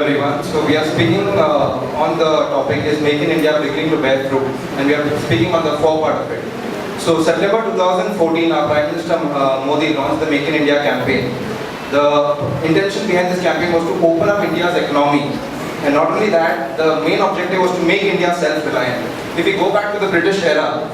everyone. So we are speaking on the topic is Make in India beginning to bear fruit, and we are speaking on the four part of it. So September 2014, our Prime Minister Modi launched the Make in India campaign. The intention behind this campaign was to open up India's economy, and not only that, the main objective was to make India self-reliant. If we go back to the British era,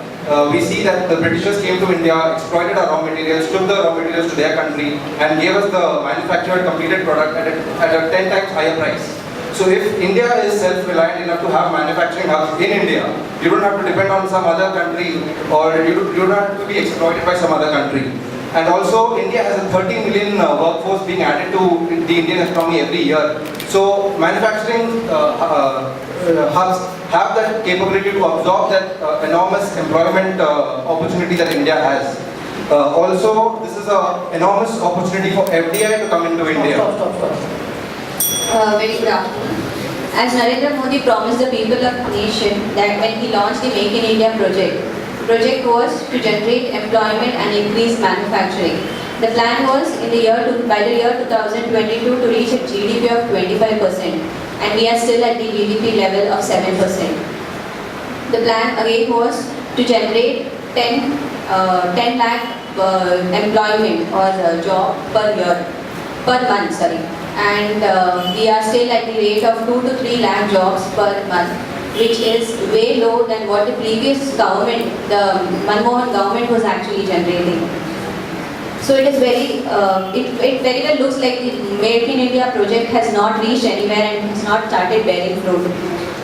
we see that the Britishers came to India, exploited our raw materials, took the raw materials to their country and gave us the manufactured completed product at a 10 times higher price. So if India is self-reliant enough to have manufacturing hubs in India, you don't have to depend on some other country, or you don't have to be exploited by some other country. And also, India has a 30 million workforce being added to the Indian economy every year. So manufacturing hubs have that capability to absorb that enormous employment opportunity that India has. Also, this is an enormous opportunity for FDI to come into India. Very good afternoon. As Narendra Modi promised the people of the nation that when he launched the Make in India project was to generate employment and increase manufacturing. The plan was by the year 2022 to reach a GDP of 25%, and we are still at the GDP level of 7%. The plan again was to generate 10 lakh employment or job per month, and we are still at the rate of 2 to 3 lakh jobs per month, which is way low than what the previous government, the Manmohan government, was actually generating. So it is it very well looks like the Make in India project has not reached anywhere and has not started bearing fruit.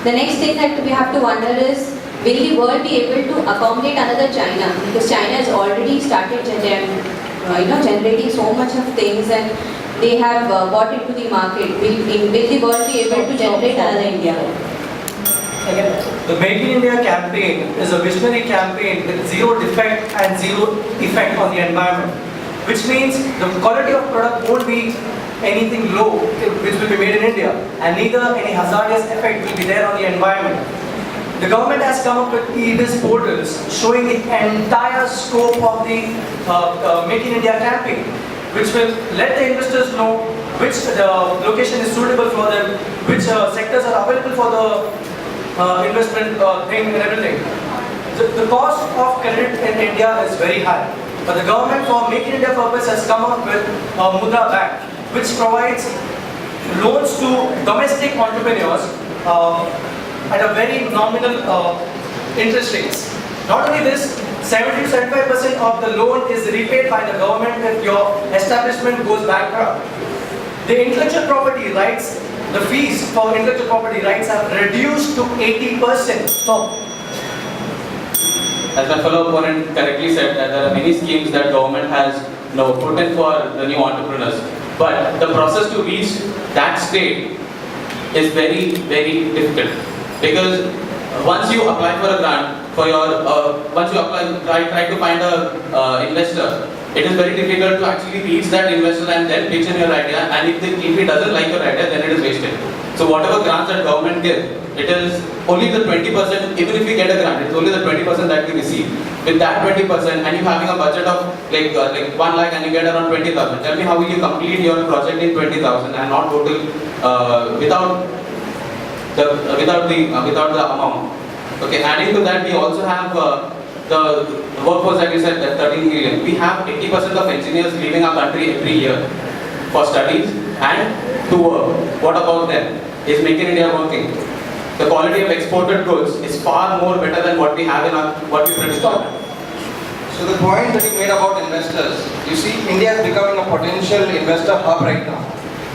The next thing that we have to wonder is, will the world be able to accommodate another China? Because China has already started generating so much of things, and they have bought into the market. Will the world be able to generate another India? The Make in India campaign is a visionary campaign with zero defect and zero effect on the environment, which means the quality of product won't be anything low which will be made in India, and neither any hazardous effect will be there on the environment. The government has come up with e-biz portals showing the entire scope of the Make in India campaign, which will let the investors know which location is suitable for them, which sectors are available for the investment thing and everything. The cost of credit in India is very high, but the government, for Make in India purpose, has come up with Mudra Bank, which provides loans to domestic entrepreneurs at a very nominal interest rates. Not only this, 70 to 75% of the loan is repaid by the government if your establishment goes bankrupt. The intellectual property rights, the fees for intellectual property rights have reduced to 80%. Stop. As my fellow opponent correctly said, that there are many schemes that government has put in for the new entrepreneurs. But the process to reach that state is very, very difficult. Because once you apply for a grant, once you try to find a investor, it is very difficult to actually reach that investor and then pitch in your idea, and if he doesn't like your idea, then it is wasted. So whatever grants that government gives, it is only the 20%, even if we get a grant, it is only the 20% that we receive. With that 20%, and you having a budget of like 1 lakh and you get around 20,000, tell me how will you complete your project in 20,000 and not total without the amount. Okay, adding to that, we also have the workforce that you said, that 13 million. We have 80% of engineers leaving our country every year for studies and to work. What about them? Is Make in India working? The quality of exported goods is far more better than what we have in what we produce. So the point that you made about investors, you see, India is becoming a potential investor hub right now.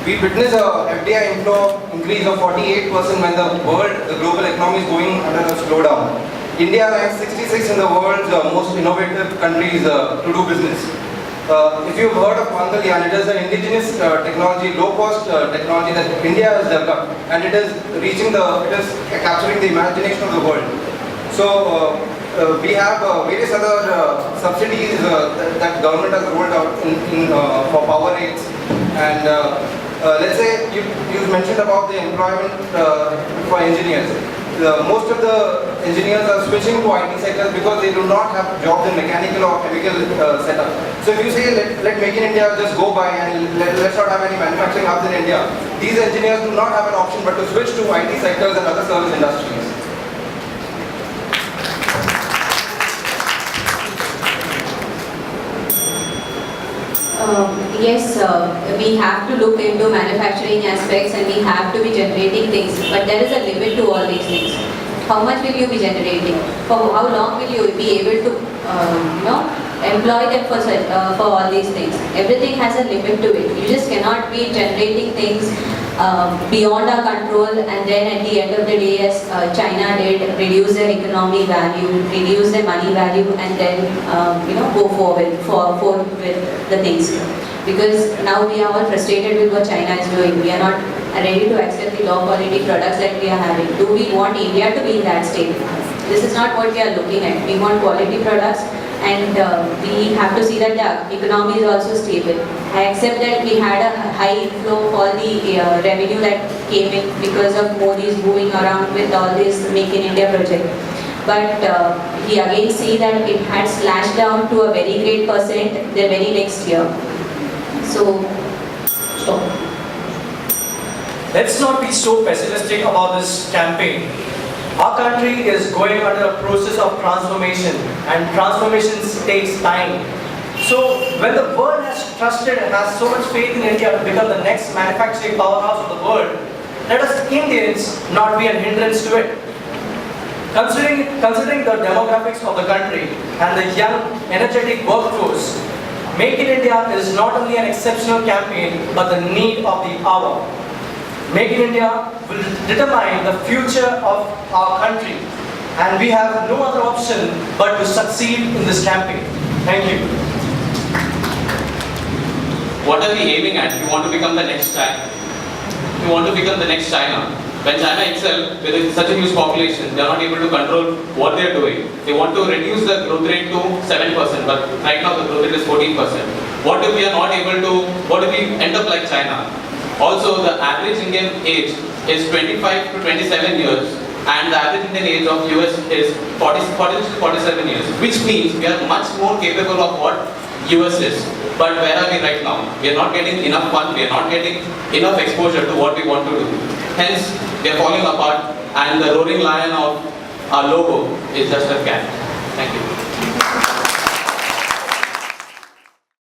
We witness a FDI inflow increase of 48% when the global economy is going under a slowdown. India ranks 66 in the world's most innovative countries to do business. If you've heard of Mangalyaan, it is an indigenous technology, low-cost technology that India has developed, and it is capturing the imagination of the world. So we have various other subsidies that government has rolled out for power rates, and let's say you mentioned about the employment for engineers. Most of the engineers are switching to IT sectors because they do not have jobs in mechanical or chemical setup. So if you say let Make in India just go by and let's not have any manufacturing hubs in India, these engineers do not have an option but to switch to IT sectors and other service industries. Yes, we have to look into manufacturing aspects and we have to be generating things, but there is a limit to all these things. How much will you be generating? For how long will you be able to, employ them for all these things? Everything has a limit to it. You just cannot be generating things beyond our control, and then at the end of the day, as China did, reduce their economic value, reduce their money value, and then go forward with the things. Because now we are all frustrated with what China is doing. We are not ready to accept the low quality products that we are having. Do we want India to be in that state? This is not what we are looking at. We want quality products, and we have to see that the economy is also stable. I accept that we had a high inflow for the revenue that came in because of Modi's moving around with all this Make in India project. But we again see that it had slashed down to a very great percent the very next year. So, stop. Let's not be so pessimistic about this campaign. Our country is going under a process of transformation, and transformations takes time. So when the world has trusted and has so much faith in India to become the next manufacturing powerhouse of the world, let us Indians not be a hindrance to it. Considering the demographics of the country and the young, energetic workforce, Make in India is not only an exceptional campaign but the need of the hour. Make in India will determine the future of our country, and we have no other option but to succeed in this campaign. Thank you. What are we aiming at? We want to become the next China. We want to become the next China. When China itself, with such a huge population, they are not able to control what they are doing. They want to reduce the growth rate to 7%, but right now the growth rate is 14%. What if we are not able to, what if we end up like China? Also, the average Indian age is 25 to 27 years, and the average Indian age of US is 40 to 47 years, which means we are much more capable of what US is. But where are we right now? We are not getting enough fun, we are not getting enough exposure to what we want to do. Hence, we are falling apart, and the roaring lion of our logo is just a cat. Thank you.